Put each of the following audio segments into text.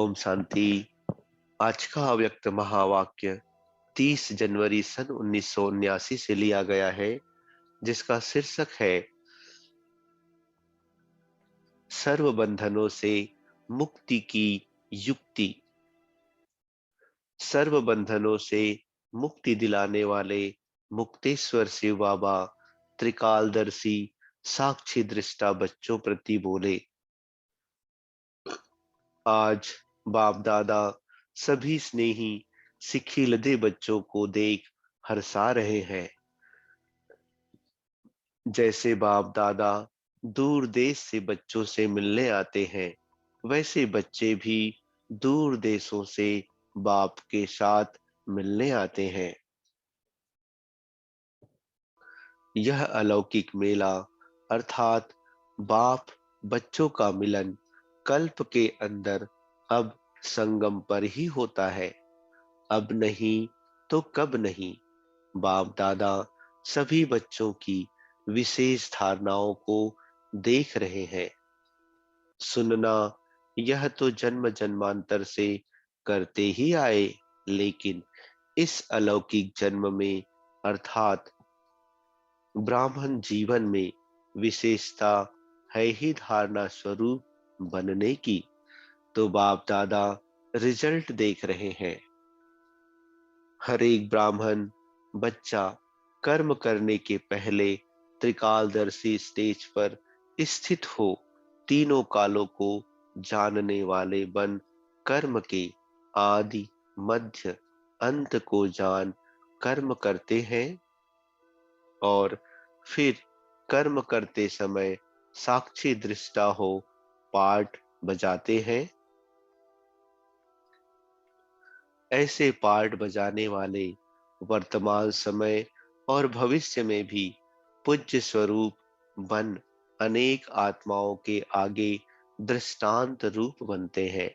ओम शांति। आज का अव्यक्त महावाक्य 30 जनवरी सन 1979 से लिया गया है, जिसका शीर्षक है सर्व बंधनों से मुक्ति की युक्ति। सर्व बंधनों से मुक्ति दिलाने वाले मुक्तेश्वर शिव बाबा त्रिकालदर्शी साक्षी दृष्टा बच्चों प्रति बोले। आज बाप दादा सभी स्नेही सिक्खी लदे बच्चों को देख हर्षा रहे हैं। जैसे बाप दादा दूर देश से बच्चों से मिलने आते हैं, वैसे बच्चे भी दूर देशों से बाप के साथ मिलने आते हैं। यह अलौकिक मेला अर्थात बाप बच्चों का मिलन कल्प के अंदर अब संगम पर ही होता है। अब नहीं तो कब नहीं। बाप दादा सभी बच्चों की विशेष धारणाओं को देख रहे हैं। सुनना यह तो जन्म जन्मांतर से करते ही आए, लेकिन इस अलौकिक जन्म में अर्थात ब्राह्मण जीवन में विशेषता है ही धारणा स्वरूप बनने की। तो बाप दादा रिजल्ट देख रहे हैं। हर एक ब्राह्मण बच्चा कर्म करने के पहले त्रिकालदर्शी स्टेज पर स्थित हो तीनों कालों को जानने वाले बन कर्म के आदि मध्य अंत को जान कर्म करते हैं और फिर कर्म करते समय साक्षी दृष्टा हो पाठ बजाते हैं। ऐसे पाठ बजाने वाले वर्तमान समय और भविष्य में भी पूज्य स्वरूप बन अनेक आत्माओं के आगे दृष्टांत रूप बनते हैं।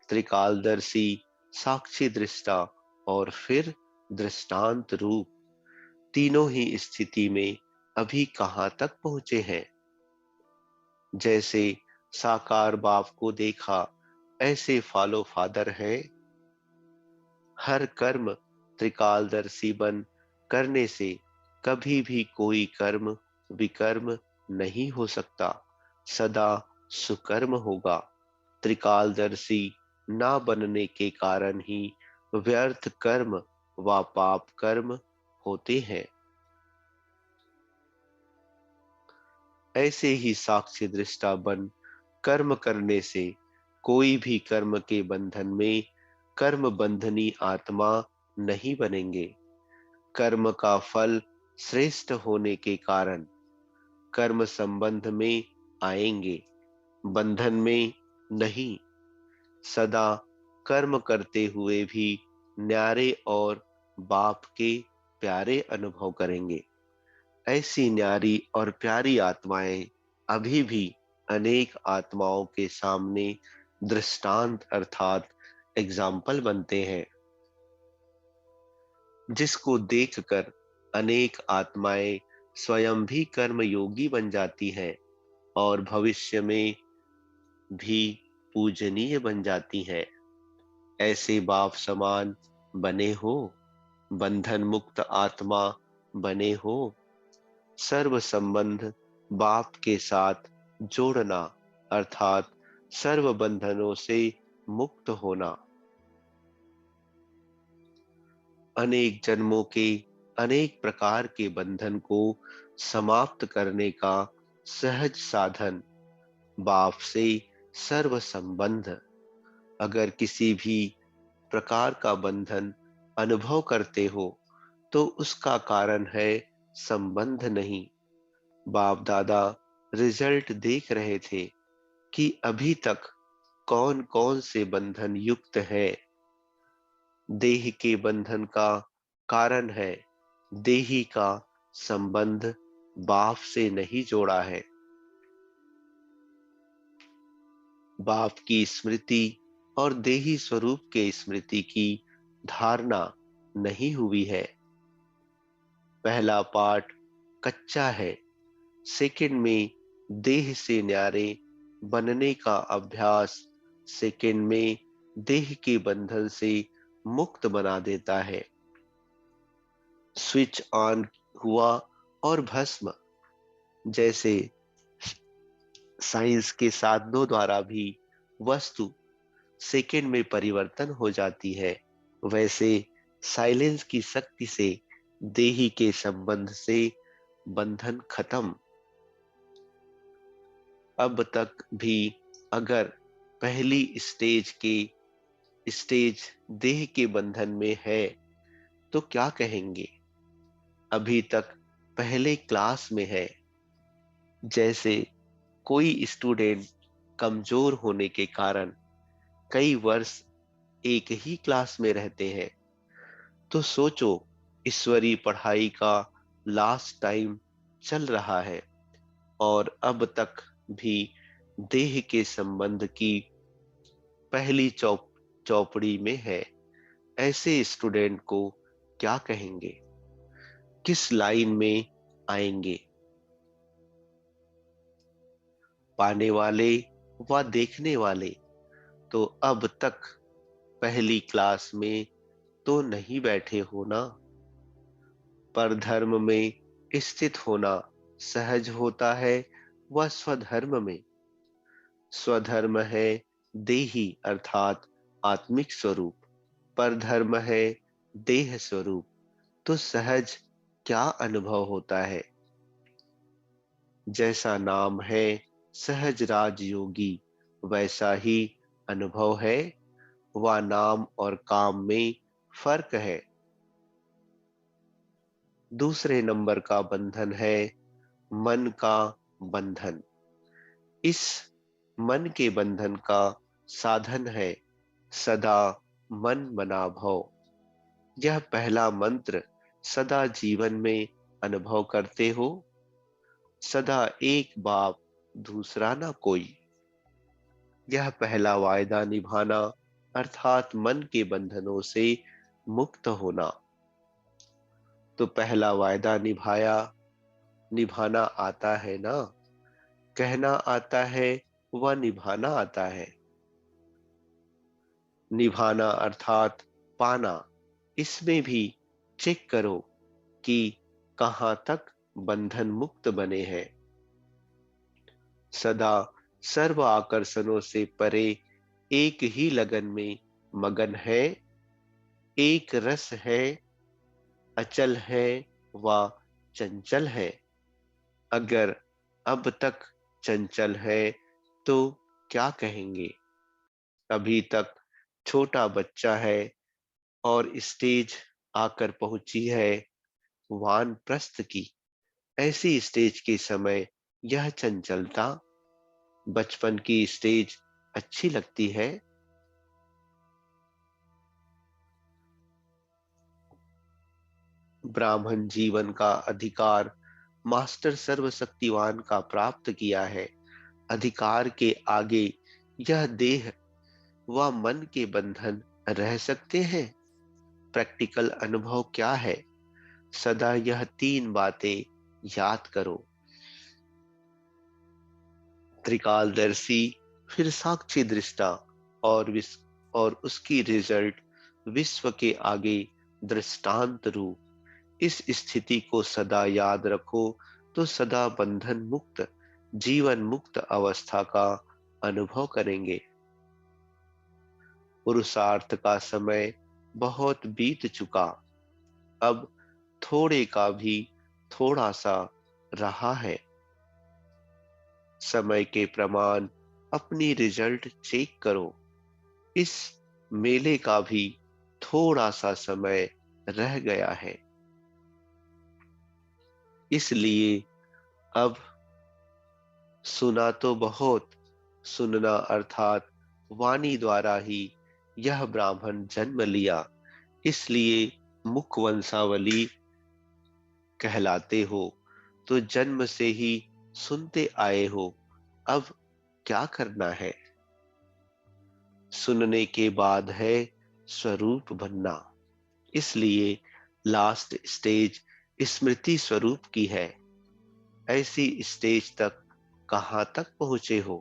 त्रिकालदर्शी, साक्षी दृष्टा और फिर दृष्टांत रूप, तीनों ही स्थिति में अभी कहां तक पहुंचे हैं। जैसे साकार बाप को देखा, ऐसे फॉलो फादर हैं। हर कर्म त्रिकालदर्शी बन करने से कभी भी कोई कर्म विकर्म नहीं हो सकता, सदा सुकर्म होगा। त्रिकालदर्शी ना बनने के कारण ही व्यर्थ कर्म व पाप कर्म होते हैं। ऐसे ही साक्षी दृष्टा बन कर्म करने से कोई भी कर्म के बंधन में कर्म बंधनी आत्मा नहीं बनेंगे। कर्म का फल श्रेष्ठ होने के कारण कर्म संबंध में आएंगे, बंधन में नहीं। सदा कर्म करते हुए भी न्यारे और बाप के प्यारे अनुभव करेंगे। ऐसी न्यारी और प्यारी आत्माएं अभी भी अनेक आत्माओं के सामने दृष्टांत अर्थात एग्जाम्पल बनते हैं, जिसको देखकर अनेक आत्माएं स्वयं भी कर्म योगी बन जाती हैं और भविष्य में भी पूजनीय बन जाती हैं। ऐसे बाप समान बने हो, बंधन मुक्त आत्मा बने हो। सर्व संबंध बाप के साथ जोड़ना अर्थात सर्व बंधनों से मुक्त होना। अनेक जन्मों के अनेक प्रकार के बंधन को समाप्त करने का सहज साधन बाप से सर्व संबंध। अगर किसी भी प्रकार का बंधन अनुभव करते हो तो उसका कारण है संबंध नहीं। बाप दादा रिजल्ट देख रहे थे कि अभी तक कौन कौन से बंधन युक्त है। देह के बंधन का कारण है देही का संबंध बाप से नहीं जोड़ा है। बाप की स्मृति और देही स्वरूप के स्मृति की धारणा नहीं हुई है। पहला पाठ कच्चा है, सेकंड में देह से न्यारे बनने का अभ्यास सेकंड में देह के बंधन से मुक्त बना देता है। स्विच ऑन हुआ और भस्म, जैसे साइंस के साधनों द्वारा भी वस्तु सेकंड में परिवर्तन हो जाती है, वैसे साइलेंस की शक्ति से देही के संबंध से बंधन खत्म। अब तक भी अगर पहली स्टेज देह के बंधन में है तो क्या कहेंगे? अभी तक पहले क्लास में है। जैसे कोई स्टूडेंट कमजोर होने के कारण कई वर्ष एक ही क्लास में रहते हैं, तो सोचो ईश्वरीय पढ़ाई का लास्ट टाइम चल रहा है और अब तक भी देह के संबंध की पहली चौपड़ी में है। ऐसे स्टूडेंट को क्या कहेंगे? किस लाइन में आएंगे? पाने वाले व देखने वाले? तो अब तक पहली क्लास में तो नहीं बैठे हो ना। पर धर्म में स्थित होना सहज होता है वह स्वधर्म में। स्वधर्म है देही अर्थात आत्मिक स्वरूप, पर धर्म है देह स्वरूप। तो सहज क्या अनुभव होता है? जैसा नाम है सहज राज योगी, वैसा ही अनुभव है। वह नाम और काम में फर्क है। दूसरे नंबर का बंधन है मन का बंधन। इस मन के बंधन का साधन है सदा मन मना भव। यह पहला मंत्र सदा जीवन में अनुभव करते हो। सदा एक बाप दूसरा ना कोई। यह पहला वायदा निभाना अर्थात मन के बंधनों से मुक्त होना। तो पहला वायदा निभाना आता है ना। कहना आता है व निभाना आता है। निभाना अर्थात पाना। इसमें भी चेक करो कि कहां तक बंधन मुक्त बने हैं। सदा सर्व आकर्षणों से परे एक ही लगन में मगन है। एक रस है, अचल है व चंचल है। अगर अब तक चंचल है तो क्या कहेंगे? अभी तक छोटा बच्चा है और स्टेज आकर पहुंची है वानप्रस्थ की। ऐसी स्टेज के समय यह चंचलता बचपन की स्टेज अच्छी लगती है। ब्राह्मण जीवन का अधिकार मास्टर सर्वशक्तिवान का प्राप्त किया है। अधिकार के आगे यह देह व मन के बंधन रह सकते हैं? प्रैक्टिकल अनुभव क्या है? सदा यह तीन बातें याद करो। त्रिकालदर्शी, फिर साक्षी दृष्टा और उसकी रिजल्ट विश्व के आगे दृष्टांत रूप। इस स्थिति को सदा याद रखो तो सदा बंधन मुक्त जीवन मुक्त अवस्था का अनुभव करेंगे। पुरुषार्थ का समय बहुत बीत चुका। अब थोड़े का भी थोड़ा सा रहा है। समय के प्रमाण अपनी रिजल्ट चेक करो। इस मेले का भी थोड़ा सा समय रह गया है। इसलिए अब सुना तो बहुत, सुनना अर्थात वाणी द्वारा ही यह ब्राह्मण जन्म लिया, इसलिए मुख वंशावली कहलाते हो। तो जन्म से ही सुनते आए हो। अब क्या करना है? सुनने के बाद है स्वरूप बनना। इसलिए लास्ट स्टेज स्मृति स्वरूप की है। ऐसी स्टेज तक कहां तक पहुंचे हो?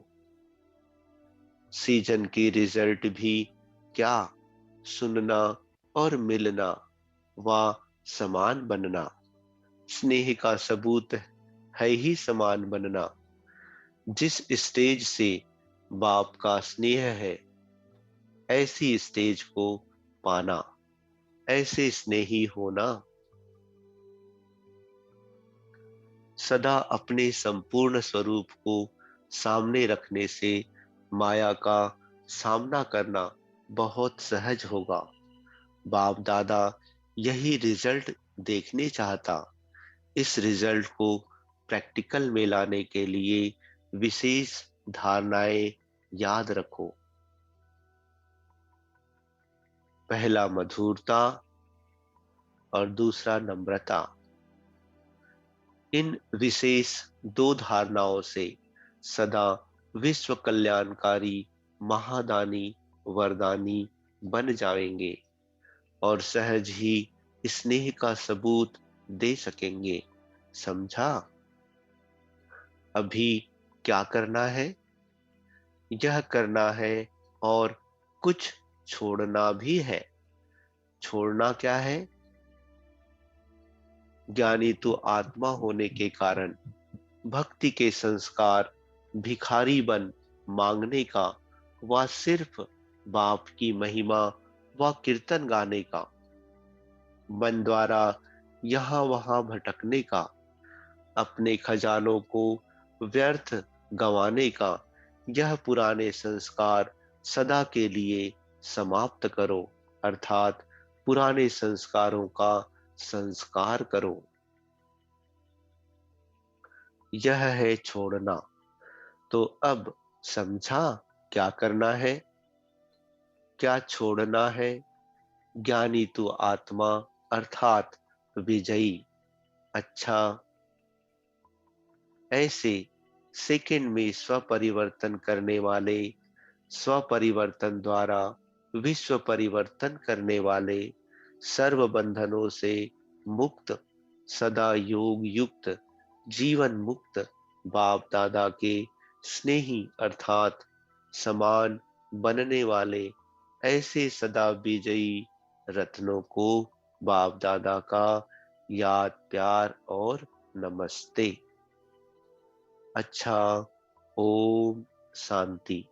सीजन की रिजल्ट भी क्या, सुनना और मिलना व समान बनना। स्नेह का सबूत है ही समान बनना। जिस स्टेज से बाप का स्नेह है, ऐसी स्टेज को पाना, ऐसे स्नेही होना। सदा अपने संपूर्ण स्वरूप को सामने रखने से माया का सामना करना बहुत सहज होगा। बाप दादा यही रिजल्ट देखने चाहता। इस रिजल्ट को प्रैक्टिकल में लाने के लिए विशेष धारणाएं याद रखो। पहला मधुरता और दूसरा नम्रता। इन विशेष दो धारणाओं से सदा विश्व कल्याणकारी महादानी वरदानी बन जाएंगे और सहज ही स्नेह का सबूत दे सकेंगे। समझा? अभी क्या करना है? यह करना है और कुछ छोड़ना भी है। छोड़ना क्या है? ज्ञानी तो आत्मा होने के कारण भक्ति के संस्कार भिखारी बन मांगने का व सिर्फ बाप की महिमा व कीर्तन गाने का, मन द्वारा यहाँ वहां भटकने का, अपने खजानों को व्यर्थ गंवाने का, यह पुराने संस्कार सदा के लिए समाप्त करो, अर्थात पुराने संस्कारों का संस्कार करो। यह है छोड़ना। तो अब समझा क्या करना है, क्या छोड़ना है? ज्ञानी तो आत्मा अर्थात विजयी। अच्छा, ऐसे सेकंड में स्वपरिवर्तन करने वाले, स्वपरिवर्तन द्वारा विश्व परिवर्तन करने वाले, सर्व बंधनों से मुक्त, सदा योग युक्त, जीवन मुक्त बाप दादा के स्नेही अर्थात समान बनने वाले ऐसे सदा विजयी रत्नों को बाप दादा का याद प्यार और नमस्ते। अच्छा, ओम शांति।